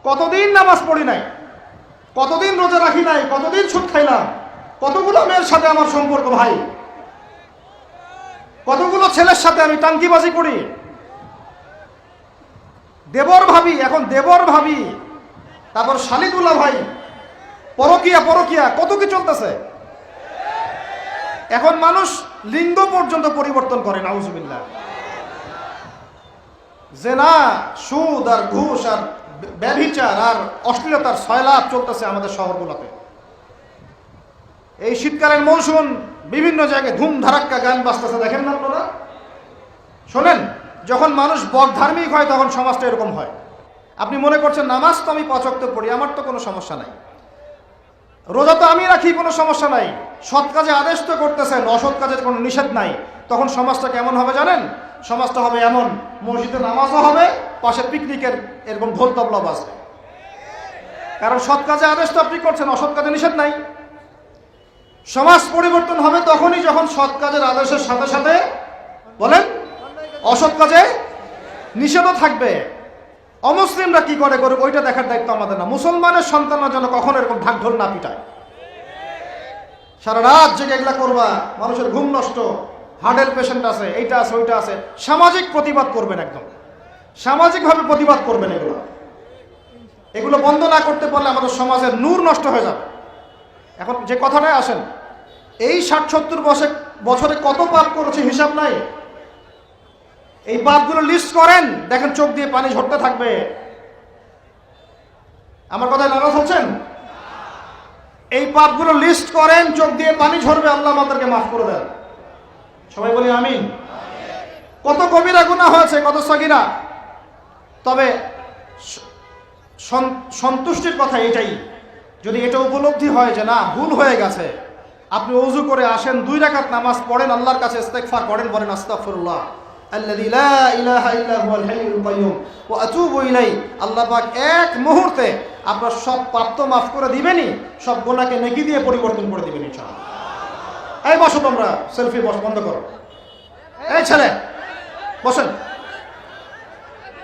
কতদিন নামাজ পড়ি নাই, কতদিন রোজা রাখি নাই, কতদিন সুদ খাইলাম, কতগুলো মেয়ের সাথে আমার সম্পর্ক ভাই, কতগুলো ছেলের সাথে আমি টাঙ্কিবাজি করি। দেবর ভাবি, এখন দেবর ভাবি, তারপর শালিদুল্লাহ ভাই, পরকিয়া পরকিয়া কত কি চলতেছে। এখন মানুষ লিঙ্গ পর্যন্ত পরিবর্তন করে, নাউজুবিল্লাহ। জেনা, সুদ আর ঘুষ আর ব্যভিচার আর অশ্লীলতার সয়লাভ চলতেছে আমাদের শহরগুলোতে। এই শীতকালের মৌসুম বিভিন্ন জায়গায় ধুম ধারাক্কা গান বাজতেছে, দেখেন না আপনারা? শোনেন, যখন মানুষ বকধার্মিক হয় তখন সমাজটা এরকম হয়। আপনি মনে করছেন নামাজ তো আমি 5 ওয়াক্ত পড়ি, আমার তো কোনো সমস্যা নাই, রোজা তো আমি রাখি, কোনো সমস্যা নাই, সৎ কাজে আদেশ তো করতেছেন, অসৎ কাজের কোনো নিষেধ নাই, তখন সমাজটা কেমন হবে জানেন? সমাজটা হবে এমন, মসজিদে নামাজও হবে, পাশে পিকনিকের এরকম ঢোল তবলা বাজবে। কারণ সৎ কাজে আদেশ তো আপনি করছেন, অসৎ কাজে নিষেধ নাই। সমাজ পরিবর্তন হবে তখনই যখন সৎ কাজের আদেশের সাথে সাথে বলেন অসৎ কাজে নিষেধও থাকবে। অমুসলিমরা কি করে করুক ওইটা দেখার দায়িত্ব আমাদের না। মুসলমানের সন্তানরা যেন কখনো এরকম ঢাক ঢোল না পিটায়, সারা রাত জেগে এগুলা করবা, মানুষের ঘুম নষ্ট, হার্টের পেশেন্ট আছে, এইটা আছে ওইটা আছে। সামাজিক প্রতিবাদ করবেন, একদম সামাজিকভাবে প্রতিবাদ করবেন। এগুলো বন্ধ না করতে পারলে আমাদের সমাজের নূর নষ্ট হয়ে যাবে। এখন যে কথাটায় আসেন, এই 60-70 বছরে কত পাপ করেছে হিসাব নাই। এই পাপগুলো লিস্ট করেন, দেখেন চোখ দিয়ে পানি ঝরতে থাকবে। আমার কথায় নারাজ হচ্ছেন? এই পাপগুলো লিস্ট করেন, চোখ দিয়ে পানি ঝরবে, আল্লাহ আমাদেরকে মাফ করে দেন। সবাই বলি আমিন। কত কবিরা গুনাহ হয়েছে, কত সগীরা। তবে সন্তুষ্টির কথা এটাই, যদি এটা উপলব্ধি হয় যে না ভুল হয়ে গেছে, আপনি ওযু করে আসেন, 2 রাকাত নামাজ পড়েন, আল্লাহর কাছে ইস্তেগফার করেন, বলেন আস্তাগফিরুল্লাহ আল্লাযী লা ইলাহা ইল্লা হুয়াল হাইয়ুল কাইয়্যুম ওয়া আতুবু ইলাইহি। আল্লাহ পাক এক মুহূর্তে আপনার সব পাপ তো মাফ করে দিবেনই, সব গুনাহকে নেকি দিয়ে পরিবর্তন করে দিবেন ইনশাআল্লাহ। এই বসো তোমরা, সেলফি বন্ধ করো। এই ছেলে বসেন।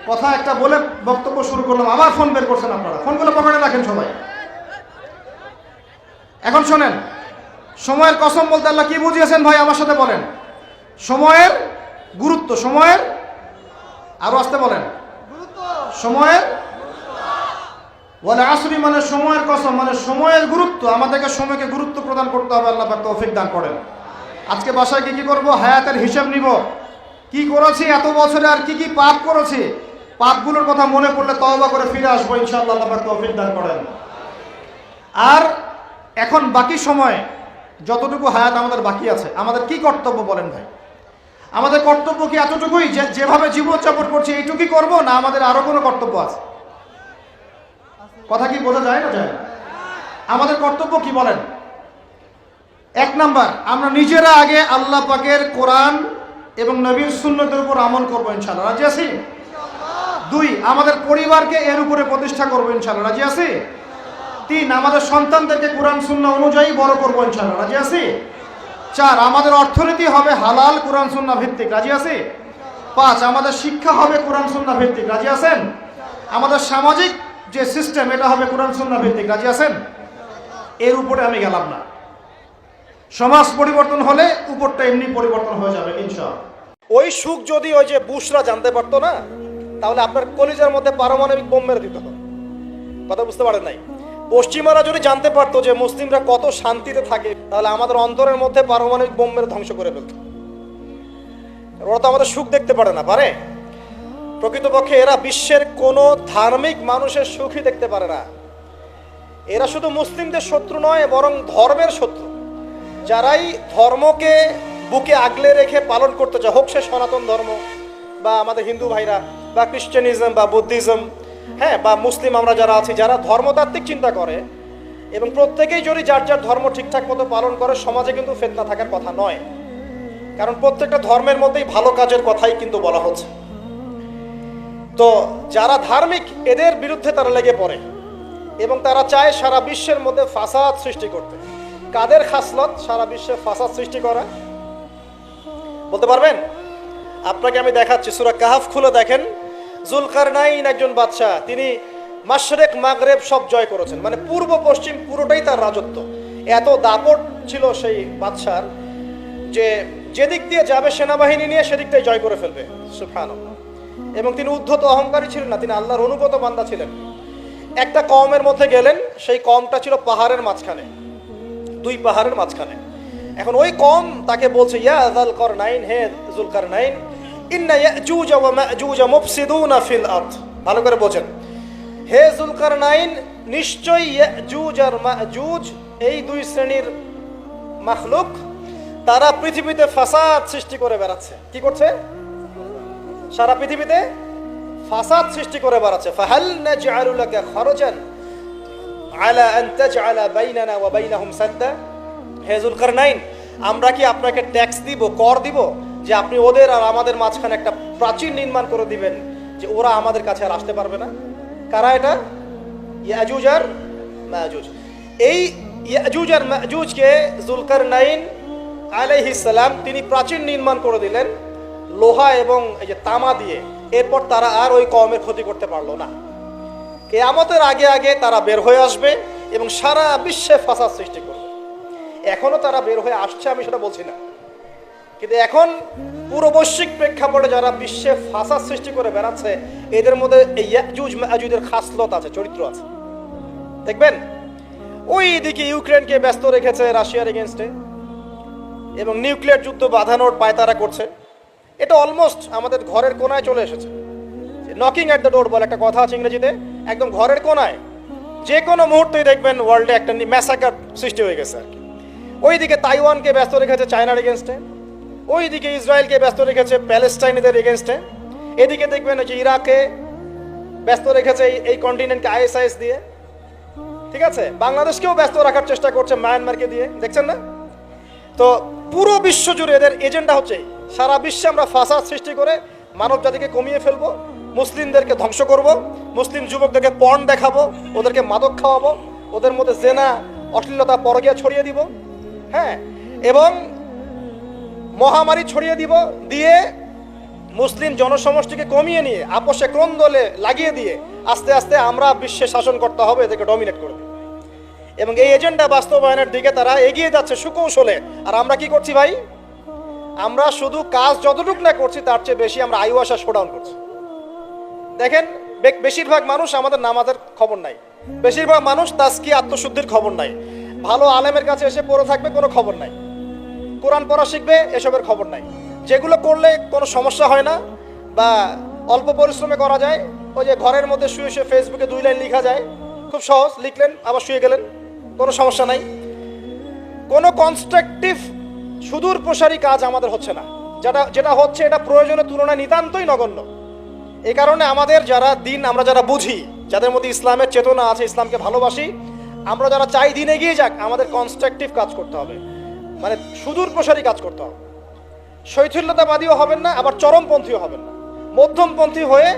কথা একটা বলে বক্তব্য শুরু করলাম, আবার ফোন বের করছেন আপনারা। ফোনগুলো পকেটে রাখেন সবাই। এখন শোনেন, সময়ের কসম বলতে আল্লাহ কি বুঝিয়েছেন ভাই আমার সাথে বলেন? সময়ের গুরুত্ব, সময়ের, আরো আসতে বলেন, সময়ের, ওয়াল আসরি মানে সময়ের কসম, মানে সময়ের গুরুত্ব। আমাদেরকে সময়কে গুরুত্ব প্রদান করতে হবে। আল্লাহ পাক তৌফিক দান করেন। আজকে বাসায় কি করব? হায়াতের হিসাব নিব, কি করেছি এত বছরে, আর কি কি পাপ করেছি। পাপগুলোর কথা মনে পড়লে তওবা করে ফিরে আসবো ইনশাআল্লাহ। আল্লাহ পাক তৌফিক দান করেন। আর এখন বাকি সময় যতটুকু হায়াত আমাদের বাকি আছে, আমাদের কি কর্তব্য বলেন ভাই? আমাদের কর্তব্য কি এতটুকুই যে যেভাবে জীবনযাপন করছি এইটুকুই করব, না আমাদের আরো কোনো কর্তব্য আছে? কথা কি বোঝা যায় না যায়? আমাদের কর্তব্য কি বলেন? 1 নাম্বার, আমরা নিজেরা আগে আল্লাহ পাকের কোরআন এবং নবীর সুন্নতের উপর আমল করবো ইনশাআল্লাহ। রাজি আছি? 2, আমাদের পরিবারকে এর উপরে প্রতিষ্ঠা করবো ইনশাআল্লাহ। রাজি আছি? 3, আমাদের সন্তানদেরকে কোরআন সুন্নাহ অনুযায়ী বড় করবো ইনশাআল্লাহ। রাজি আছি? 4, আমাদের অর্থনীতি হবে হালাল কোরআন সুন্নাহ ভিত্তিক। রাজি আছি? 5, আমাদের শিক্ষা হবে কোরআন সুন্নাহ ভিত্তিক। রাজি আছেন? আমাদের সামাজিক যে সিস্টেম এটা হবে কোরআন সুন্নাহ ভিত্তিক। রাজি আছেন? এর উপরে আমি গেলাম না। সমাজ পরিবর্তন হলে উপরটা এমনি পরিবর্তন হয়ে যাবে ইনশাআল্লাহ। ওই সুখ যদি ওই যে বুশরা জানতে পারতো না, তাহলে আপনার কলিজার মধ্যে পারমাণবিক বোম মেরে দিত। কথা বুঝতে পারেন নাই? পশ্চিমারা যদি জানতে পারতো যে মুসলিমরা কত শান্তিতে থাকে, তাহলে আমাদের অন্তরের মধ্যে পারমাণবিক বোম মেরে ধ্বংস করে ফেলত। ওরা তো আমাদের সুখ দেখতে পারে না, পারে? প্রকৃতপক্ষে এরা বিশ্বের কোনো ধার্মিক মানুষের সুখই দেখতে পারে না। এরা শুধু মুসলিমদের শত্রু নয়, বরং ধর্মের শত্রু। যারাই ধর্মকে বুকে আগলে রেখে পালন করতে চায়, হোক সে সনাতন ধর্ম বা আমাদের হিন্দু ভাইরা বা খ্রিস্টানিজম বা বুদ্ধিজম, হ্যাঁ, বা মুসলিম আমরা যারা আছি, যারা ধর্মতাত্ত্বিক চিন্তা করে এবং প্রত্যেকেই যদি যার যার ধর্ম ঠিকঠাক মতো পালন করে, সমাজে কিন্তু ফিতনা থাকার কথা নয়। কারণ প্রত্যেকটা ধর্মের মধ্যেই ভালো কাজের কথাই কিন্তু বলা হচ্ছে। তো যারা ধার্মিক, এদের বিরুদ্ধে তারা লেগে পড়ে এবং তারা চায় সারা বিশ্বের মধ্যে ফাসাদ সৃষ্টি করতে। কাদের খাসলত সারা বিশ্বে ফাসাদ সৃষ্টি করা বলতে পারবেন? আপনাকে আমি দেখাচ্ছি, সূরা কাহফ খুলে দেখেন। জুলকারনাইন একজন বাদশাহ, তিনি মাশরিক মাগরেব সব জয় করেছেন, মানে পূর্ব পশ্চিম পুরোটাই তার রাজত্ব। এত দাপট ছিল সেই বাদশার যে যেদিক দিয়ে যাবে সেনাবাহিনী নিয়ে সেদিকটাই জয় করে ফেলবে, সুবহানাল্লাহ। এবং তিনি উদ্ধত অহংকারী ছিলেন না, তিনি আল্লাহর অনুগত বান্দা ছিলেন। একটা কওমের মধ্যে গেলেন, সেই কওমটা ছিল পাহাড়ের মাঝখানে, দুই পাহাড়ের মাঝখানে। এখন ওই কওম তাকে বলছে, ইয়া যাল করনাইন, হে যুলকারনাইন, ইন্না ইয়াজুজ ওয়া মাজুজ মুফসিদুনা ফিল আরদ। ভালো করে বোঝেন, হে যুলকারনাইন, নিশ্চয়ই ইয়াজুজ আর মাজুজ এই দুই শ্রেণীর মাখলুক, তারা পৃথিবীতে ফাসাদ সৃষ্টি করে বেড়াচ্ছে। কি করছে? সারা পৃথিবীতে ফাসাদ সৃষ্টি করে বেড়াচ্ছে। ফাহাল নাজআলু লাকা খরজান আলা আন তাজআলা বাইনানা ওয়া বাইনাহুম সাদ্দা। হে যুলকারনাইন, আমরা কি আপনাকে ট্যাক্স দিব, কর দিব, যে আপনি ওদের আর আমাদের মাঝখানে একটা প্রাচীর নির্মাণ করে দিবেন, যে ওরা আমাদের কাছে আর আসতে পারবে না? কারা এটা? ইয়াজুজ আর মাজুজ। এই ইয়াজুজ আর মাজুজকে যুলকারনাইন আলাইহিস সালাম তিনি প্রাচীর নির্মাণ করে দিলেন লোহা এবং এই যে তামা দিয়ে। এরপর তারা আর ওই কওমের ক্ষতি করতে পারলো না। কিয়ামতের আগে আগে তারা বের হয়ে আসবে এবং সারা বিশ্বে ফাসাদ সৃষ্টি করবে। এখনো তারা বের হয়ে আসছে, আমি সেটা বলছি না, কিন্তু এখন পুরো বৈশ্বিক প্রেক্ষাপটে যারা বিশ্বে ফাসাদ সৃষ্টি করে বেড়াচ্ছে, এদের মধ্যে এই ইয়াজুজ মাজুজের খাসলত আছে, চরিত্র আছে। দেখবেন ওই দিকে ইউক্রেনকে ব্যস্ত রেখেছে রাশিয়ার এগেনস্টে এবং নিউক্লিয়ার যুদ্ধ বাঁধানোর পায়তারা করছে। এটা অলমোস্ট আমাদের ঘরের কোনায় চলে এসেছে। নকিং অ্যাট দ্য ডোর বলে একটা কথা আছে ইংরেজিতে, একদম ঘরের কোনায় যে কোনো মুহূর্তেই দেখবেন ওয়ার্ল্ডে একটা ম্যাসাকার সৃষ্টি হয়ে গেছে আর কি। ওইদিকে তাইওয়ানকে ব্যস্ত রেখেছে চায়নার এগেনস্টে, ওইদিকে ইসরায়েলকে ব্যস্ত রেখেছে প্যালেস্টাইনিদের এগেনস্টে, এদিকে দেখবেন যে ইরাকে ব্যস্ত রেখেছে এই কন্টিনেন্টকে আইএসআইএস দিয়ে, ঠিক আছে, বাংলাদেশকেও ব্যস্ত রাখার চেষ্টা করছে মায়ানমারকে দিয়ে, দেখছেন না? তো পুরো বিশ্ব জুড়ে এদের এজেন্ডা হচ্ছে সারা বিশ্বে আমরা ফাসাদ সৃষ্টি করে মানব জাতিকে কমিয়ে ফেলবো, মুসলিমদেরকে ধ্বংস করব, মুসলিম যুবকদেরকে পর্ন দেখাবো, ওদেরকে মাদক খাওয়াবো, ওদের মধ্যে জেনা অশ্লীলতা পরকীয়া ছড়িয়ে দিব, হ্যাঁ, এবং মহামারী ছড়িয়ে দিব, দিয়ে মুসলিম জনসমষ্টিকে কমিয়ে নিয়ে আপোষে ক্রন্দলে লাগিয়ে দিয়ে আস্তে আস্তে আমরা বিশ্বে শাসন করতে হবে, এদেরকে ডমিনেট করবে। এবং এই এজেন্ডা বাস্তবায়নের দিকে তারা এগিয়ে যাচ্ছে সুকৌশলে। আর আমরা কি করছি ভাই? আমরা শুধু কাজ যতটুকু না করছি তার চেয়ে বেশি আমরা আয়ু আশা শোডাউন করছি। দেখেন বেশিরভাগ মানুষ আমাদের নামাজের খবর নাই, বেশিরভাগ মানুষ তাজকিয়া আত্মশুদ্ধির খবর নাই, ভালো আলেমের কাছে এসে পড়ে থাকবে কোনো খবর নাই, কোরআন পড়া শিখবে এসবের খবর নাই। যেগুলো করলে কোনো সমস্যা হয় না বা অল্প পরিশ্রমে করা যায়, ওই যে ঘরের মধ্যে শুয়ে শুয়ে ফেসবুকে 2 লাইন লেখা যায়, খুব সহজ, লিখলেন আবার শুয়ে গেলেন, কোনো সমস্যা নাই। কোনো কনস্ট্রাকটিভ সুদূর প্রসারী কাজ আমাদের হচ্ছে না, যেটা হচ্ছে এটা প্রয়োজনের তুলনায় নিতান্তই নগণ্য। এই কারণে আমাদের যারা দিন আমরা যারা বুঝি, যাদের মধ্যে ইসলামের চেতনা আছে, ইসলামকে ভালোবাসি, আমরা যারা চাই দিন এগিয়ে যাক, আমাদের কনস্ট্রাকটিভ কাজ করতে হবে, মানে সুদূর প্রসারী কাজ করতে হবে। শৈথিল্যতাবাদীও হবেন না, আবার চরমপন্থীও হবেন না, মধ্যমপন্থী হয়ে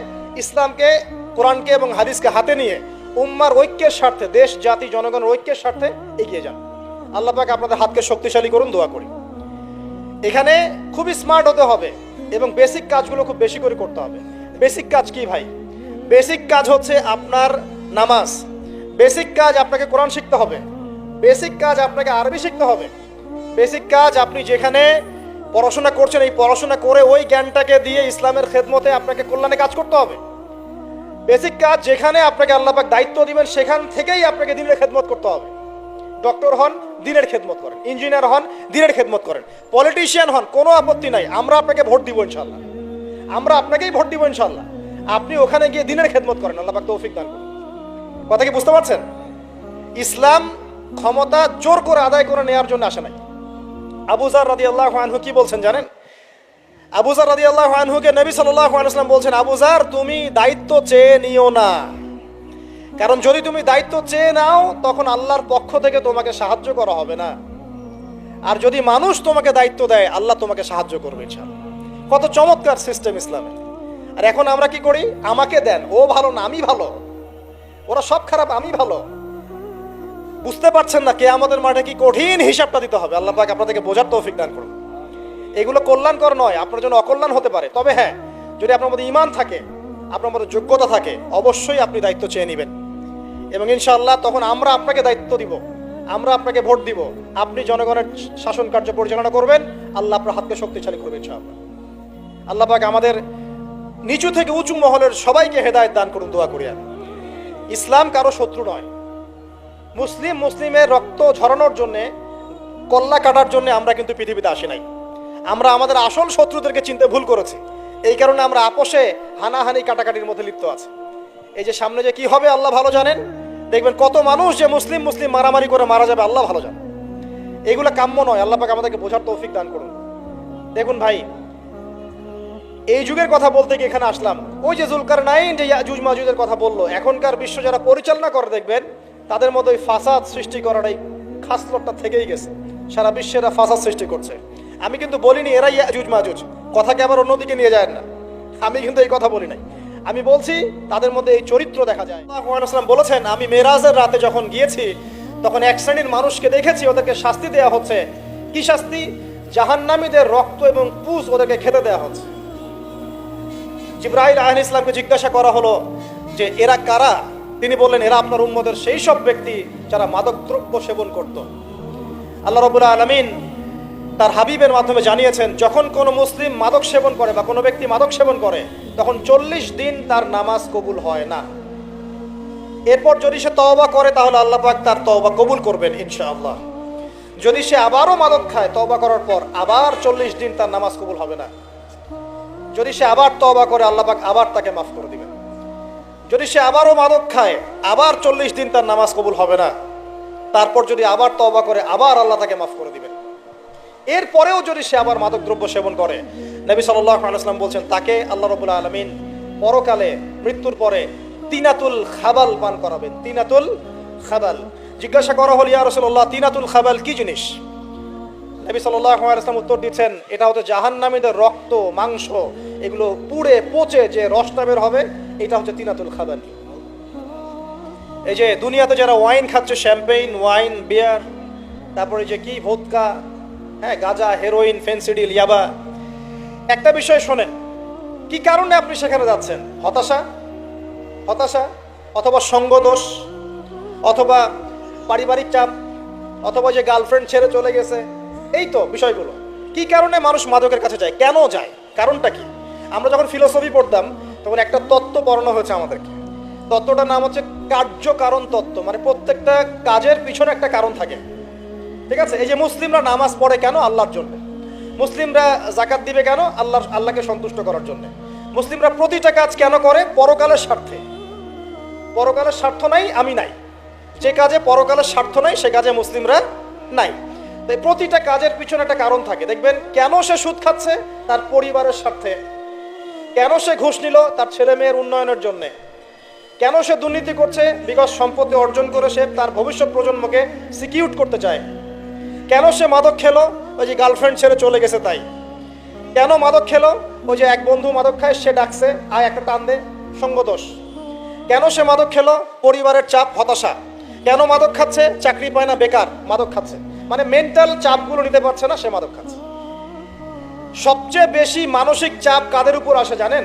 ইসলামকে, কোরআনকে এবং হাদিসকে হাতে নিয়ে উম্মার ঐক্যের স্বার্থে, দেশ জাতি জনগণের ঐক্যের স্বার্থে এগিয়ে যান। আল্লাহ পাক আপনাদের হাতকে শক্তিশালী করুন, দোয়া করি। এখানে খুবই স্মার্ট হতে হবে এবং বেসিক কাজগুলো খুব বেশি করে করতে হবে। বেসিক কাজ কি ভাই? বেসিক কাজ হচ্ছে আপনার নামাজ, বেসিক কাজ আপনাকে কোরআন শিখতে হবে, বেসিক কাজ আপনাকে আরবি শিখতে হবে, বেসিক কাজ আপনি যেখানে পড়াশোনা করছেন এই পড়াশোনা করে ওই জ্ঞানটাকে দিয়ে ইসলামের খেদমতে আপনাকে কল্যাণে কাজ করতে হবে। বেসিক কাজ যেখানে আপনাকে আল্লাহ পাক দায়িত্ব দিবেন সেখান থেকেই আপনাকে দিনের খেদমত করতে হবে। ডক্টর হন, দিনের খেদমত করেন, ইঞ্জিনিয়ার হন, দিনের খেদমত করেন, পলিটিশিয়ান হন, কোনো আপত্তি নাই, আমরা আপনাকে ভোট দিব ইনশাল্লাহ, আমরা আপনাকেই ভোট দিব ইনশাল্লাহ। আপনি ওখানে গিয়ে দিনের খেদমত করেন, আল্লাহ পাক তৌফিক দান করুন। কথা কি বুঝতে পারছেন? ইসলাম ক্ষমতা জোর করে আদায় করে নেওয়ার জন্য আসে নাই। আবু যার রাদিয়াল্লাহু আনহু কি বলছেন জানেন? আবু যার রাদিয়াল্লাহু আনহুকে নবী সাল্লাল্লাহু আলাইহি ওয়াসাল্লাম বলছেন, আবু যার তুমি দায়িত্ব চেয়ে নিও না, কারণ যদি তুমি দায়িত্ব চেয়ে নাও তখন আল্লাহর পক্ষ থেকে তোমাকে সাহায্য করা হবে না, আর যদি মানুষ তোমাকে দায়িত্ব দেয় আল্লাহ তোমাকে সাহায্য করবে ইনশাআল্লাহ। কত চমৎকার সিস্টেম ইসলামে। আর এখন আমরা কি করি? আমাকে দেন, ও ভালো না আমি ভালো, ওরা সব খারাপ আমি ভালো। বুঝতে পারছেন না কিয়ামতের মাঠে কি কঠিন হিসাবটা দিতে হবে। আল্লাহ পাক আপনাদেরকে বোঝার তৌফিক দান করুন। এগুলো কল্যাণকর নয়, আপনার জন্য অকল্যাণ হতে পারে। তবে হ্যাঁ, যদি আপনার মধ্যে ঈমান থাকে, আপনার মধ্যে যোগ্যতা থাকে, অবশ্যই আপনি দায়িত্ব চেয়ে নেবেন এবং ইনশাআল্লাহ তখন আমরা আপনাকে দায়িত্ব দিব, আমরা আপনাকে ভোট দিব, আপনি জনগণের শাসন কার্য পরিচালনা করবেন, আল্লাহ আপনার হাতকে শক্তিশালী করবেন ইনশাআল্লাহ। আল্লাহ পাক আমাদের নিচু থেকে উঁচু মহলের সবাইকে হেদায়েত দান করুন, দোয়া করি আমি। ইসলাম কারো শত্রু নয়। মুসলিমের রক্ত ঝরানোর জন্য, কল্লা কাটার জন্য আমরা কিন্তু পৃথিবীতে আসি নাই। আমরা আমাদের আসল শত্রুদেরকে চিনতে ভুল করেছি, এই কারণে আমরা আপোষে হানাহানি কাটাকাটির মধ্যে লিপ্ত আছি। এই যে সামনে যে কি হবে আল্লাহ ভালো জানেন, দেখবেন কত মানুষ যে মুসলিম মারামারি করে মারা যাবে আল্লাহ ভালো জানেন। এগুলো কাম্য নয়, আল্লাহ পাক আমাদেরকে বোঝার তৌফিক দান করুন। দেখুন ভাই, এই যুগের কথা বলতে গিয়ে এখানে আসলাম। ওই যে জুলকারনাইন যে ইয়াজুজ মাজুজের কথা বললো, এখনকার বিশ্ব যারা পরিচালনা করে দেখবেন তাদের মধ্যে ওই ফাসাদ সৃষ্টি করার এই খাসলতটা থেকেই গেছে। সারা বিশ্বে এরা ফাসাদ সৃষ্টি করছে। আমি কিন্তু বলিনি এরা ইয়াজুজ মাজুজ, কথাকে আবার অন্যদিকে নিয়ে যায় না, আমি কিন্তু এই কথা বলি নাই। আমি বলছি তাদের মধ্যে এই চরিত্র দেখা যায়। আল্লাহু আলাইহি বলেছেন, আমি মেরাজের রাতে যখন গিয়েছি তখন এক শ্রেণীর মানুষকে দেখেছি, ওদেরকে শাস্তি দেওয়া হচ্ছে। কি শাস্তি? জাহান্নামীদের রক্ত এবং পুষ ওদেরকে খেতে দেওয়া হচ্ছে। জিবরাইল আলাইহিস সালামকে জিজ্ঞাসা করা হলো যে এরা কারা? তিনি বললেন, এরা আপনার উম্মতের সেই সব ব্যক্তি যারা মাদক দ্রব্য সেবন করত। আল্লাহ রাব্বুল আলামিন তার হাবিবের মাধ্যমে জানিয়েছেন, যখন কোনো মুসলিম মাদক সেবন করে বা কোনো ব্যক্তি মাদক সেবন করে তখন 40 দিন তার নামাজ কবুল হয় না। এরপর যদি সে তওবা করে তাহলে আল্লাহ পাক তার তওবা কবুল করবেন ইনশাআল্লাহ। যদি সে আবারও মাদক খায় তওবা করার পর, আবার 40 দিন তার নামাজ কবুল হবে না। যদি সে আবার তওবা করে আল্লাহ পাক আবার তাকে মাফ করে দিবেন। যদি সে আবারও মাদক খায়, আবার 40 দিন তার নামাজ কবুল হবে না। তারপর যদি আবার তওবা করে, আবার আল্লাহ তাকে মাফ করে দিবেন। এরপরেও যদি সে আবার মাদক দ্রব্য সেবন করে, নবী সাল্লাল্লাহু আলাইহি ওয়াসাল্লাম বলছেন তাকে আল্লাহ রাব্বুল আলামিন পরকালে মৃত্যুর পরে তিনাতুল খাবাল পান করাবেন। তিনাতুল খাবাল। জিজ্ঞাসা করা হল, ইয়া রাসূলুল্লাহ, তিনাতুল খাবাল কি জিনিস? নবী সাল্লাল্লাহু আলাইহি ওয়াসাল্লাম উত্তর দিচ্ছেন, এটা হচ্ছে জাহান্নামীদের রক্ত, মাংস, এগুলো পুড়ে পচে যে রসটা বের হবে, এটা হচ্ছে তিনাতুল খাবাল। এই যে দুনিয়াতে যারা ওয়াইন খাচ্ছে, শ্যাম্পেইন, ওয়াইন, বিয়ার, তারপরে যে কি ভোদকা, হ্যাঁ, গাঁজা, হেরোইন, ফেন্সিডিল, ইয়াবা, একটা বিষয় শোনেন, কি কারণে আপনি সেখানে যাচ্ছেন? হতাশা অথবা সঙ্গদোষ, অথবা পারিবারিক চাপ, অথবা যে গার্লফ্রেন্ড ছেড়ে চলে গেছে, এই তো বিষয়গুলো। কি কারণে মানুষ মাদকের কাছে যায়, কেন যায়, কারণটা কি? আমরা যখন ফিলোসফি পড়তাম তখন একটা তত্ত্ব পড়ানো হয়েছে আমাদেরকে। তত্ত্বটার নাম হচ্ছে কার্য কারণ তত্ত্ব। মানে প্রত্যেকটা কাজের পিছনে একটা কারণ থাকে, ঠিক আছে? এই যে মুসলিমরা নামাজ পড়ে কেন? আল্লাহর জন্য। মুসলিমরা জাকাত দিবে কেন? আল্লাহকে সন্তুষ্ট করার জন্য। মুসলিমরা প্রতিটা কাজ কেন করে? পরকালের স্বার্থে। পরকালের স্বার্থ নাই, আমি নাই। যে কাজে পরকালের স্বার্থ নাই সে কাজে মুসলিমরা নাই। তাই প্রতিটা কাজের পিছনে একটা কারণ থাকে। দেখবেন কেন সে সুদ খাচ্ছে? তার পরিবারের স্বার্থে। কেন সে ঘুষ নিল? তার ছেলে মেয়ের উন্নয়নের জন্যে। কেন সে দুর্নীতি করছে? বিকজ সম্পত্তি অর্জন করে সে তার ভবিষ্যৎ প্রজন্মকে সিকিউর করতে চায়। কেন সে মাদক খেলো? ওই যে গার্লফ্রেন্ড ছেড়ে চলে গেছে তাই। কেন মাদক খেলো? ওই যে এক বন্ধু মাদক খায়, সে ডাকছে, আয় একটা টান দে, সঙ্গদোষ। কেন সে মাদক খেলো? পরিবারের চাপ, হতাশা। কেন মাদক খাচ্ছে? চাকরি পায় না, বেকার, মাদক খাচ্ছে। মানে মেন্টাল চাপগুলো নিতে পারছে না, সে মাদক খাচ্ছে। সবচেয়ে বেশি মানসিক চাপ কাদের উপর আসে জানেন?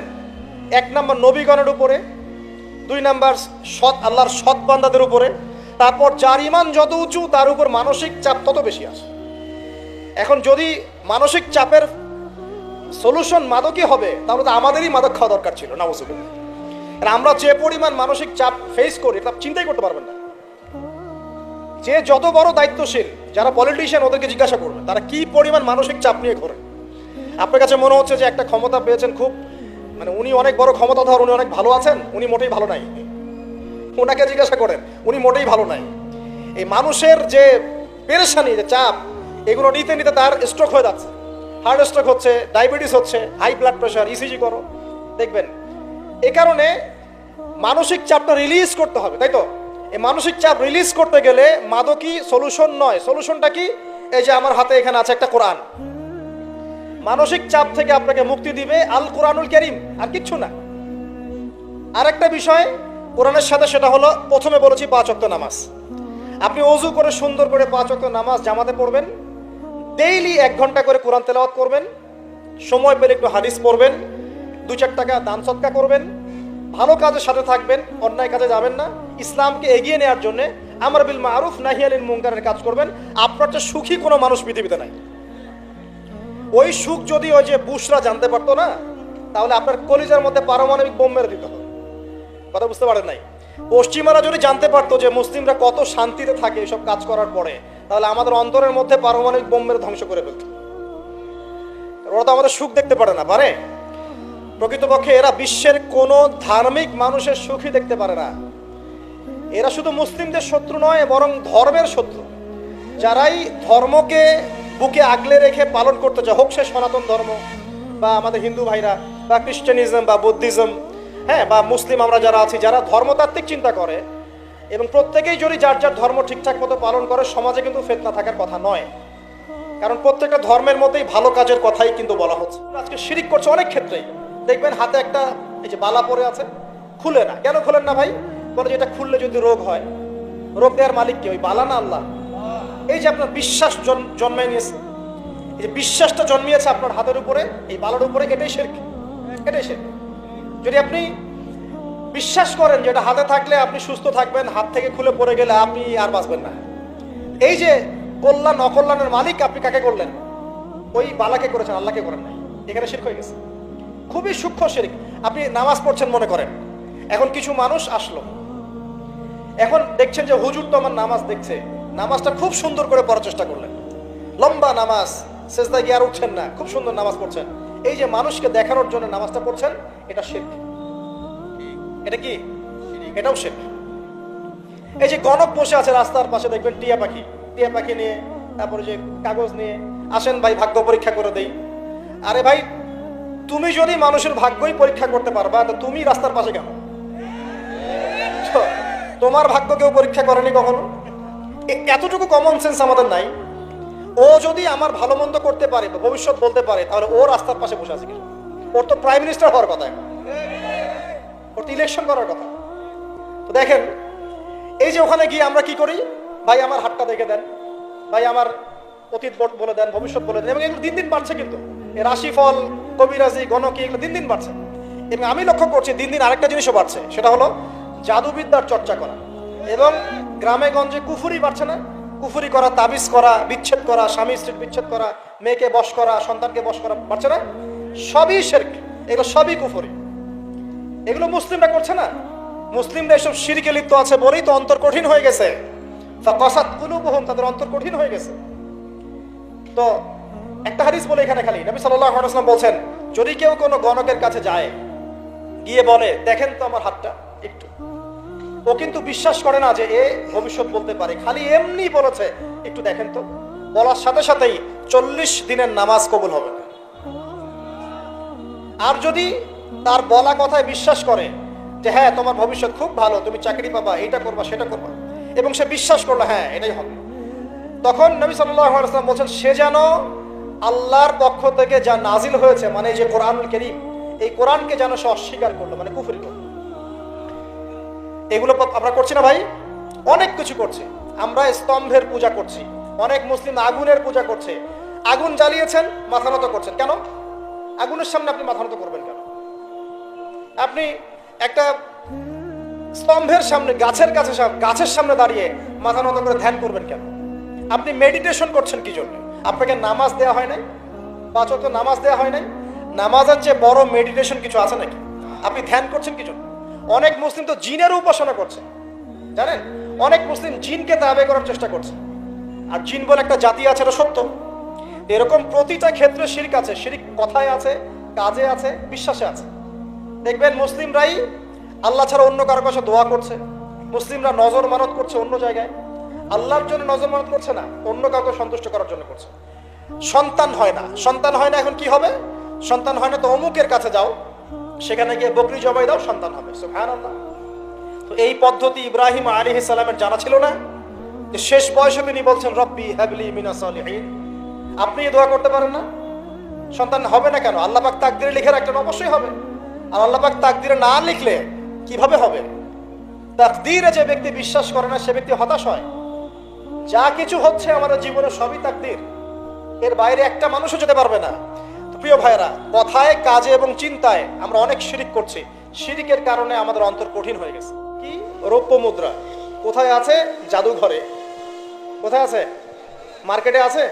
1 নম্বর নবীগণের উপরে, 2 নম্বর আল্লাহর সৎ বান্দাদের উপরে, তারপর যার ঈমান যত উঁচু তার উপর মানসিক চাপ তত বেশি আসে। এখন যদি মানসিক চাপের সলিউশন মাদকই হবে তাহলে তো আমাদেরই মাদক খাওয়া দরকার ছিল, নাউজুবিল্লাহ। আর আমরা যে পরিমাণ মানসিক চাপ ফেস করি তা চিন্তাই করতে পারবেন না। যে যত বড় দায়িত্বশীল যারা পলিটিশিয়ান, ওদেরকে জিজ্ঞাসা করবেন তারা কি পরিমাণ মানসিক চাপ নিয়ে ঘোরে। আপনার কাছে মনে হচ্ছে যে একটা ক্ষমতা পেয়েছেন, খুব মানে উনি অনেক বড় ক্ষমতাধর, উনি অনেক ভালো আছেন, উনি মোটেই ভালো নাই। ওনাকে জিজ্ঞাসা করেন, উনি মোটেই ভালো নাই। এই মানুষের যে পেরেশানি, যে চাপ, এগুলো নিতে নিতে তার স্ট্রোক হয়ে যাচ্ছে, হার্ট স্ট্রোক হচ্ছে, ডায়াবেটিস হচ্ছে, হাই ব্লাড প্রেশার, ইসিজি করো, দেখবেন। এ কারণে মানসিক চাপটা রিলিজ করতে হবে, তাই তো? এই মানসিক চাপ রিলিজ করতে গেলে মাদকই সলিউশন নয়। সলিউশনটা কি? এই যে আমার হাতে এখানে আছে একটা কোরআন। মানসিক চাপ থেকে আপনাকে মুক্তি দিবে আল কোরআনুল কারীম, আর কিচ্ছু না। আরেকটা বিষয় কোরআনের সাথে, সেটা হলো প্রথমে বলেছি 5 ওয়াক্ত নামাজ। আপনি ওযু করে সুন্দর করে 5 ওয়াক্ত নামাজ জামাতে পড়বেন, ডেইলি 1 ঘন্টা করে কোরআন তেলাওয়াত করবেন, সময় পেলে একটু হাদিস পড়বেন, 2-4 টাকা দান সদকা করবেন, ভালো কাজের সাথে থাকবেন, অন্যায় কাজে যাবেন না, ইসলামকে এগিয়ে নেওয়ার জন্য আমর বিল মারুফ নাহি আনিল মুনকারের কাজ করবেন। আপনার চেয়ে সুখী কোনো মানুষ পৃথিবীতে নাই। ওই সুখ যদি ওই যে বুশরা জানতে পারতো না, তাহলে আপনার কলিজার মধ্যে পারমাণবিক বোম মেরে দিত। কথা বুঝতে পারেন নাই? পশ্চিমারা যদি জানতে পারতো যে মুসলিমরা কত শান্তিতে থাকে এসব কাজ করার পরে, তাহলে আমাদের অন্তরের মধ্যে পারমাণবিক বোম মেরে ধ্বংস করে ফেলত। ওরা তো আমাদের সুখ দেখতে পারে না, পারে? প্রকৃতপক্ষে এরা বিশ্বের কোনো ধার্মিক মানুষের সুখই দেখতে পারে না। এরা শুধু মুসলিমদের শত্রু নয়, বরং ধর্মের শত্রু। যারাই ধর্মকে বুকে আগলে রেখে পালন করতে চায়, হোক সে সনাতন ধর্ম বা আমাদের হিন্দু ভাইরা বা খ্রিস্টানিজম বা বুদ্ধিজম, হ্যাঁ, বা মুসলিম আমরা যারা আছি, যারা ধর্মতাত্ত্বিক চিন্তা করে এবং প্রত্যেকেই যদি যার যার ধর্ম ঠিকঠাক মতো পালন করে, সমাজে কিন্তু ফিতনা থাকার কথা নয়। কারণ প্রত্যেকটা ধর্মের মধ্যেই ভালো কাজের কথাই কিন্তু বলা হচ্ছে। আজকে শিরিক করছে অনেক ক্ষেত্রেই। দেখবেন হাতে একটা এই যে বালা পরে আছে, খুলে না। কেন খুলেন না ভাই? বলে যে এটা খুললে যদি রোগ হয়। রোগ দেওয়ার মালিক কে? ওই বালা না আল্লাহ? এই যে আপনার বিশ্বাস জন্মে নিয়েছে, এই যে বিশ্বাসটা জন্মিয়েছে আপনার হাতের উপরে, এই বালার উপরে, এটাই শিরক, এটাই শিরক। যদি আপনি বিশ্বাস করেন যে এটা হাতে থাকলে আপনি সুস্থ থাকবেন, হাত থেকে খুলে পড়ে গেলে আপনি আর বাঁচবেন না, এই যে কল্যাণ অকল্যাণের মালিক আপনি কাকে করলেন? ওই বালাকে করেছেন, আল্লাহকে করেন নাই। এখানে শিরক হয়ে গেছে, খুবই সূক্ষ্ম শিরক। আপনি নামাজ পড়ছেন মনে করেন, এখন কিছু মানুষ আসলো, এখন দেখছেন যে হুজুর তো আমার নামাজ দেখছে, নামাজটা খুব সুন্দর করে পড়ার চেষ্টা করলেন, লম্বা নামাজ, সেজদায় গিয়ে আর উঠছেন না, খুব সুন্দর নামাজ পড়ছেন। এই যে মানুষকে দেখানোর জন্য নামাজটা পড়ছেন, এটা শিরক। এটা কি? এটাও শিরক। এই যে গণক বসে আছে রাস্তার পাশে, দেখবেন টিয়া পাখি, টিয়া পাখি নিয়ে, তারপরে যে কাগজ নিয়ে, আসেন ভাই ভাগ্য পরীক্ষা করে দেই। আরে ভাই, তুমি যদি মানুষের ভাগ্যই পরীক্ষা করতে পারবা, তো তুমি রাস্তার পাশে কেন? তোমার ভাগ্য কেউ পরীক্ষা করেনি কখনো? এতটুকু কমন সেন্স আমাদের নাই। ও যদি আমার ভালো মন্দ করতে পারে বা ভবিষ্যৎ বলতে পারে, তাহলে ও রাস্তার পাশে বসে আছে কেন? ওর তো প্রাইম মিনিস্টার হওয়ার কথা, ওর তো ইলেকশন করার কথা। তো দেখেন, এই যে ওখানে গিয়ে আমরা কি করি? ভাই আমার হাতটা দেখে দেন, ভাই আমার অতীত বলে দেন, ভবিষ্যৎ বলে দেন। এবং এগুলো দিন দিন বাড়ছে, কিন্তু এই রাশিফল, কবিরাজি, গণকি, এগুলো দিন দিন বাড়ছে। এবং আমি লক্ষ্য করছি দিন দিন আরেকটা জিনিসও বাড়ছে, সেটা হলো জাদুবিদ্যার চর্চা করা। এবং গ্রামে গঞ্জে কুফুরি বাড়ছে না? কুফুরি করা, তাবিজ করা, বিচ্ছেদ করা, স্বামী স্ত্রীর বিচ্ছেদ করা, মেয়েকে বশ করা, সন্তানকে বশ করা বাড়ছে না? সবই শিরক, এগুলো সবই কুফুরি। এগুলো মুসলিমরা করছে না। মুসলিমরা এসব শিরকে লিপ্ত আছে বলেই তো অন্তর কঠিন হয়ে গেছে। ফাকাসাত কুলুবুহুম, তাদের অন্তর কঠিন হয়ে গেছে। তো একটা হাদিস বলে এখানে খালি, নবী সাল্লাল্লাহু আলাইহি ওয়াসাল্লাম বলছেন, যদি কেউ কোনো গণকের কাছে যায়, গিয়ে বলে দেখেন তো আমার হাতটা একটু, ও কিন্তু বিশ্বাস করে না যে এ ভবিষ্যৎ বলতে পারে, খালি এমনি বলেছে একটু দেখেন তো, বলার সাথে সাথেই 40 দিনের নামাজ কবুল হবে না। আর যদি তার বলা কথায় বিশ্বাস করে যে হ্যাঁ তোমার ভবিষ্যৎ খুব ভালো, তুমি চাকরি পাবা, এইটা করবা সেটা করবা, এবং সে বিশ্বাস করলো হ্যাঁ এটাই হবে, তখন নবী সাল্লাল্লাহু আলাইহি ওয়াসাল্লাম বলছেন সে যেন আল্লাহর পক্ষ থেকে যা নাজিল হয়েছে, মানে এই যে কোরআনুল কারীম, এই কোরআনকে যেন সে অস্বীকার করলো, মানে কুফরি করলো। এগুলো আমরা করছি না ভাই? অনেক কিছু করছি আমরা। স্তম্ভের পূজা করছি, অনেক মুসলিম আগুনের পূজা করছে। আগুন জ্বালিয়েছেন, মাথা নত করছেন কেন? আগুনের সামনে আপনি মাথা নত করবেন কেন? আপনি একটা স্তম্ভের সামনে, গাছের সামনে দাঁড়িয়ে মাথা নত করে ধ্যান করবেন কেন? আপনি মেডিটেশন করছেন কি জন্য? আপনাকে নামাজ দেওয়া হয় নাই? 5 ওয়াক্ত নামাজ দেওয়া হয় নাই? নামাজের চেয়ে বড় মেডিটেশন কিছু আছে নাকি? আপনি ধ্যান করছেন কি জন্য? অনেক মুসলিম তো জিনের উপাসনা করছে, জানেন? অনেক মুসলিম জিনকে তাবে করার চেষ্টা করছে। আর জিন বলে একটা জাতি আছে, এটা সত্য। এরকম প্রতিটা ক্ষেত্রে শিরক আছে। শিরক কথায় আছে, কাজে আছে, বিশ্বাসে আছে। দেখবেন মুসলিমরাই আল্লাহ ছাড়া অন্য কারো কাছে দোয়া করছে, মুসলিমরা নজর মানত করছে অন্য জায়গায়, আল্লাহর জন্য নজর মানত করছে না, অন্য কাউকে সন্তুষ্ট করার জন্য করছে। সন্তান হয় না, সন্তান হয় না, এখন কি হবে? সন্তান হয় না তো অমুকের কাছে যাও, সেখানে গিয়ে বকরি জবাই দাও, সন্তান হবে। সুবহানাল্লাহ। তো এই পদ্ধতি ইব্রাহিম আলাইহিস সালামের জানা ছিল না? যে শেষ বয়সে তিনি বলছেন রব্বি হাবলি মিনাস সালিহিন। আপনি দোয়া করতে পারেন না? সন্তান হবে না কেন? আল্লাহ পাক তাকদিরে লিখে রাখলেন, অবশ্যই হবে। আর আল্লাহ পাক তাকদিরে না লিখলে কিভাবে হবে? তাকদিরে যে ব্যক্তি বিশ্বাস করে না, সে ব্যক্তি হতাশ হয়। যা কিছু হচ্ছে আমাদের জীবনে সবই তাকদির, এর বাইরে একটা মানুষও যেতে পারবে না। তো প্রিয় ভাইরা, কথায়, কাজে এবং চিন্তায় আমরা অনেক শিরক করছি। শিরকের কারণে আমাদের অন্তর কঠিন হয়ে গেছে। কি রৌপ্য মুদ্রা কোথায় আছে? জাদুঘরে। কোথায় আছে? মার্কেটে আছে।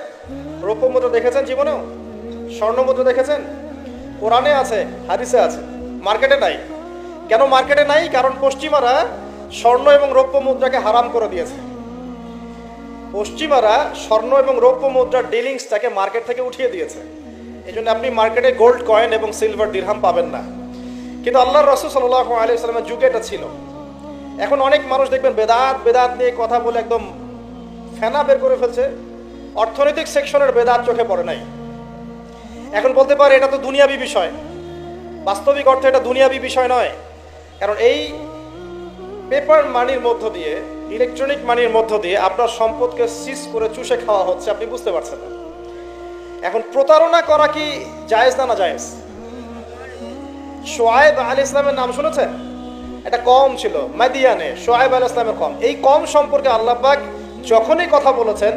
রৌপ্য মুদ্রা দেখেছেন জীবনেও? স্বর্ণ মুদ্রা দেখেছেন? কোরআনে আছে, হাদিসে আছে, মার্কেটে নাই। কেন মার্কেটে নাই? কারণ পশ্চিমারা স্বর্ণ এবং রৌপ্য মুদ্রাকে হারাম করে দিয়েছে। পশ্চিমারা স্বর্ণ এবং রৌপ্য মুদ্রার ডিলিংসটাকে মার্কেট থেকে উঠিয়ে দিয়েছে। এই জন্য আপনি মার্কেটে গোল্ড কয়েন এবং সিলভার দিরহাম পাবেন না। কিন্তু আল্লাহর রাসূল সাল্লাল্লাহু আলাইহি ওয়াসাল্লামের যুগে এটা ছিল। এখন অনেক মানুষ দেখবেন বেদাত নিয়ে কথা বলে একদম ফেনা বের করে ফেলছে। অর্থনৈতিক সেকশনের বেদাত চোখে পড়ে নাই। এখন বলতে পারে এটা তো দুনিয়াবি বিষয়। বাস্তবিক অর্থে এটা দুনিয়াবি বিষয় নয়। কারণ এই পেপার মানির মধ্য দিয়ে, ইলেকট্রনিক মানির মধ্য দিয়ে আপনার সম্পদকে সিজ করে চুষে খাওয়া হচ্ছে, আপনি বুঝতে পারছেন না। এখন প্রতারণা করা কি জায়েজ না জায়েজ? শোয়েব আলাইহিস সালামের নাম শুনেছেন? এটা কম ছিল মাদিয়ানে, শোয়েব আলাইহিস সালামের কম। এই কম সম্পর্কে আল্লাহ পাক যখনই কথা বলেছেন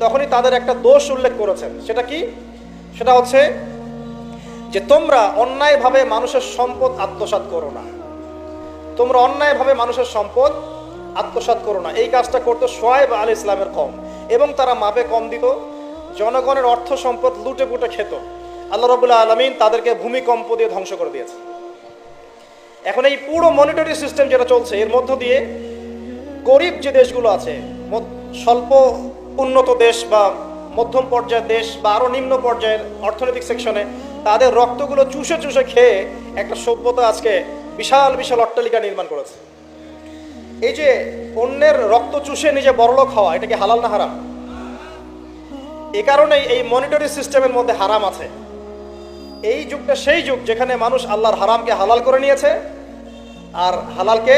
তখনই তাদের একটা দোষ উল্লেখ করেছেন। সেটা কি? সেটা হচ্ছে যে তোমরা অন্যায়ভাবে মানুষের সম্পদ আত্মসাৎ করো না। তোমরা অন্যায়ভাবে মানুষের সম্পদ আত্মসাৎ করো না। এই কাজটা করতো শোয়েব আলাইহিস সালামের কম, এবং তারা মাপে কম দিত, জনগণের অর্থ সম্পদ লুটে পুটে খেত। আল্লাহ রাব্বুল আলামিন তাদেরকে ভূমিকম্প দিয়ে ধ্বংস করে দিয়েছে। এখন এই পুরো মনিটরি সিস্টেম যেটা চলছে, এর মধ্য দিয়ে গরিব যে দেশগুলো আছে, স্বল্প উন্নত দেশ বা মধ্যম পর্যায়ের দেশ বা আরও নিম্ন পর্যায়ের অর্থনৈতিক সেকশনে, তাদের রক্তগুলো চুষে চুষে খেয়ে একটা সভ্যতা আজকে বিশাল বিশাল অট্টালিকা নির্মাণ করেছে। এই যে অন্যের রক্ত চুষে নিজে বড়লোক হওয়া, এটা কি হালাল না হারাম? এ কারণেই এই মনিটরি সিস্টেমের মধ্যে হারাম আছে। এই যুগটা সেই যুগ যেখানে মানুষ আল্লাহর হারামকে হালাল করে নিয়েছে আর হালালকে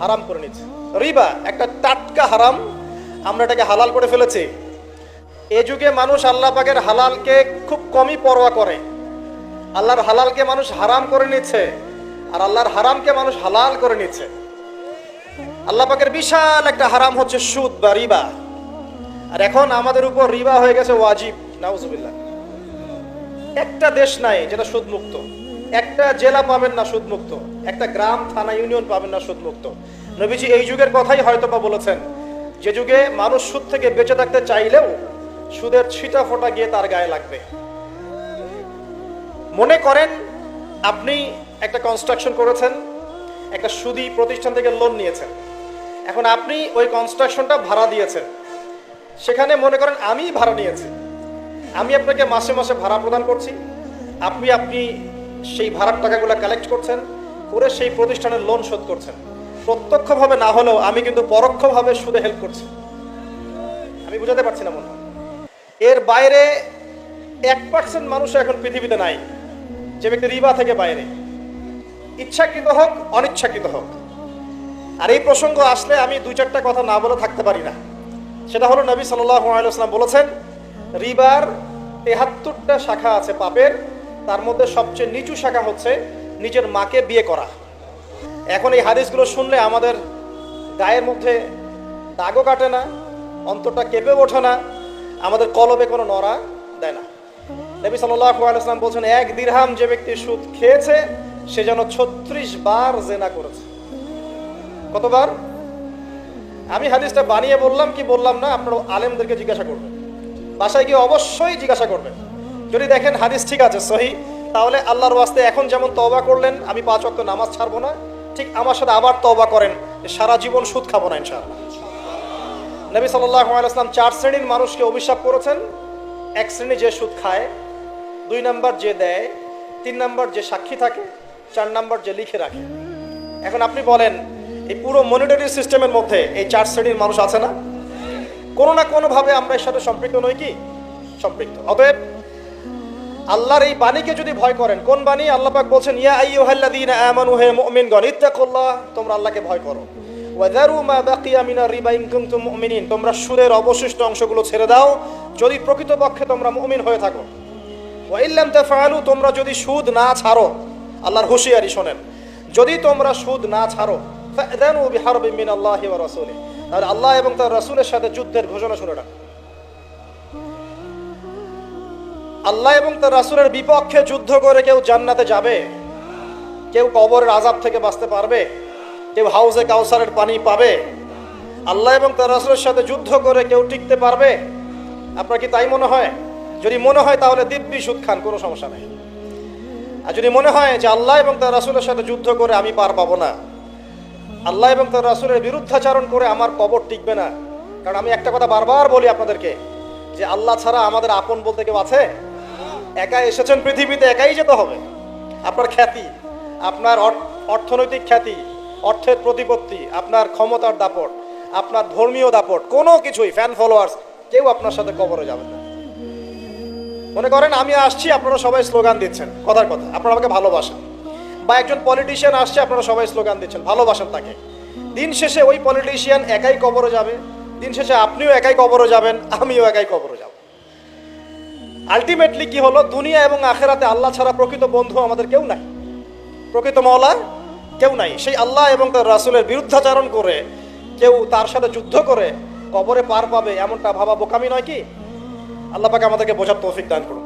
হারাম করে নিয়েছে। রিবা একটা টাটকা হারাম, আমরা এটাকে হালাল করে ফেলেছি। এই যুগে মানুষ আল্লাহ পাকের হালালকে খুব কমই পরোয়া করে। আল্লাহর হালালকে মানুষ হারাম করে নিচ্ছে আর আল্লাহর হারামকে মানুষ হালাল করে নিচ্ছে। আল্লাহ পাকের বিশাল একটা হারাম হচ্ছে সুদ বা রিবা, আর এখন আমাদের উপর রিবা হয়ে গেছে ওয়াজিব। নাউজুবিল্লাহ। একটা দেশ নাই যেটা সুদ মুক্ত, একটা জেলা পাবেন না সুদ মুক্ত, একটা গ্রাম থানা ইউনিয়ন পাবেন না সুদ মুক্ত। নবীজি এই যুগের কথাই হয়তো বা বলেছেন, যে যুগে মানুষ সুদ থেকে বেঁচে থাকতে চাইলেও সুদের ছিটা ফোঁটা গিয়ে তার গায়ে লাগবে। মনে করেন আপনি একটা কনস্ট্রাকশন করেছেন, একটা সুদী প্রতিষ্ঠান থেকে লোন নিয়েছেন। এখন আপনি ওই কনস্ট্রাকশনটা ভাড়া দিয়েছেন। সেখানে মনে করেন আমি ভাড়া নিয়েছি, আমি আপনাকে মাসে মাসে ভাড়া প্রদান করছি, আপনি সেই ভাড়ার টাকাগুলো কালেক্ট করছেন, করে সেই প্রতিষ্ঠানের লোন শোধ করছেন। প্রত্যক্ষভাবে না হলেও আমি কিন্তু পরোক্ষভাবে সুদে হেল্প করছি। আমি বুঝাতে পারছি না মনে হয়। এর বাইরে 1% মানুষ এখন পৃথিবীতে নাই যে ব্যক্তি রিবা থেকে বাইরে, ইচ্ছাকৃত হোক অনিচ্ছাকৃত হোক। আর এই প্রসঙ্গ আসলে আমি 2-4টা কথা না বলে থাকতে পারি না। সেটা হলো নবী সাল্লাল্লাহু আলাইহি ওয়াসাল্লাম বলেছেন, রিবার 73টা শাখা আছে পাপের, তার মধ্যে সবচেয়ে নিচু শাখা হচ্ছে নিজের মাকে বিয়ে করা। এখন এই হাদিসগুলো শুনলে আমাদের গায়ের মধ্যে দাগও কাটে না, অন্তরটা কেঁপে ওঠে না, আমাদের কলবে কোনো নড়া দেয় না। নবী সাল্লাল্লাহু আলাইহি ওয়াসাল্লাম বলছেন, 1 দিরহাম যে ব্যক্তি সুদ খেয়েছে সে যেন 36 বার জেনা করেছে। কতবার? আমি হাদিসটা বানিয়ে বললাম কি বললাম না, আপনারা আলেমদেরকে জিজ্ঞাসা করবেন, বাসায় গিয়ে অবশ্যই জিজ্ঞাসা করবেন। যদি দেখেন হাদিস ঠিক আছে, সহি, তাহলে আল্লাহর ওয়াস্তে এখন যেমন তওবা করলেন আমি 5 ওয়াক্ত নামাজ ছাড়বো না, ঠিক আমার সাথে আবার তওবা করেন যে সারা জীবন সুদ খাবো না ইনশাআল্লাহ। নবী সাল্লাল্লাহু আলাইহি ওয়াসাল্লাম 4 শ্রেণীর মানুষকে অভিশাপ করেছেন। 1 শ্রেণী যে সুদ খায়, 2 নাম্বার যে দেয়, 3 নাম্বার যে সাক্ষী থাকে, 4 নাম্বার যে লিখে রাখে। এখন আপনি বলেন এই পুরো মনিটরি সিস্টেমের মধ্যে এই 4 শ্রেণীর মানুষ আছে না? কোনো না কোনোভাবে আমরা এর সাথে সম্পৃক্ত নই কি? সম্পৃক্ত। অতএব আল্লাহর এই বাণীকে যদি ভয় করেন, কোন বাণী? আল্লাহ পাক বলছেন, ইয়া আইয়ুহাল্লাযীনা আমানু, হে মুমিনগণ, ইত্তাকুল্লাহ, তোমরা আল্লাহকে ভয় করো, ওয়া যারু মা বাকিয়া মিনার রিবা ইন কুনতুম মুমিনিন, তোমরা সুদের অবশিষ্ট অংশগুলো ছেড়ে দাও যদি প্রকৃতপক্ষে তোমরা মুমিন হয়ে থাকো। ওয়া ইল্লাম তাফআলু, তোমরা যদি সুদ না ছাড়ো, আল্লাহর হুঁশিয়ারি শোনেন, যদি তোমরা সুদ না ছাড়ো, ফাযানু বিহারবিন মিনাল্লাহি ওয়া রাসূলিহি, তাহলে আল্লাহ এবং তার রাসূলের সাথে যুদ্ধের ঘোষণা শুনে রাখো। আল্লাহ এবং তার রাসূলের বিপক্ষে যুদ্ধ করে কেউ জান্নাতে যাবে? কেউ কবরের আযাব থেকে বাঁচতে পারবে? কেউ হাউজে কাউসারের পানি পাবে? আল্লাহ এবং তার রাসূলের সাথে যুদ্ধ করে কেউ টিকতে পারবে? আপনার কি তাই মনে হয়? যদি মনে হয় তাহলে দিব্যি সুদ খান, কোনো সমস্যা নেই। আর যদি মনে হয় যে আল্লাহ এবং তার রাসূলের সাথে যুদ্ধ করে আমি পার পাবো না, আল্লাহ এবং তার রাসূলের বিরুদ্ধাচরণ করে আমার কবর টিকবে না, কারণ আমি একটা কথা বারবার বলি আপনাদেরকে যে আল্লাহ ছাড়া আমাদের আপন বলতে কেউ আছে? একা এসেছেন পৃথিবীতে, একাই যেতে হবে। আপনার খ্যাতি, আপনার অর্থনৈতিক খ্যাতি, অর্থের প্রতিপত্তি, আপনার ক্ষমতার দাপট, আপনার ধর্মীয় দাপট, কোনো কিছুই, ফ্যান ফলোয়ার্স, কেউ আপনার সাথে কবরে যাবে না। মনে করেন আমি আসছি, আপনারা সবাই স্লোগান দিচ্ছেন, কথার কথা আপনারা আমাকে ভালোবাসেন, বা একজন পলিটিশিয়ান আসছে, আপনারা সবাই স্লোগান দিচ্ছেন, ভালোবাসেন তাকে। দিন শেষে ওই পলিটিশিয়ান একাই কবরে যাবে, দিন শেষে আপনিও একাই কবরে যাবেন, আমিও একাই কবরে যাব। আলটিমেটলি কি হলো, দুনিয়া এবং আখেরাতে আল্লাহ ছাড়া প্রকৃত বন্ধু আমাদের কেউ নাই, প্রকৃত মওলা কেউ নাই। সেই আল্লাহ এবং তার রাসূলের বিরুদ্ধাচরণ করে কেউ তার সাথে যুদ্ধ করে কবরে পার পাবে, এমনটা ভাবা বোকামি নয় কি? আল্লাহ পাক আমাদেরকে বোঝার তৌফিক দান করুন।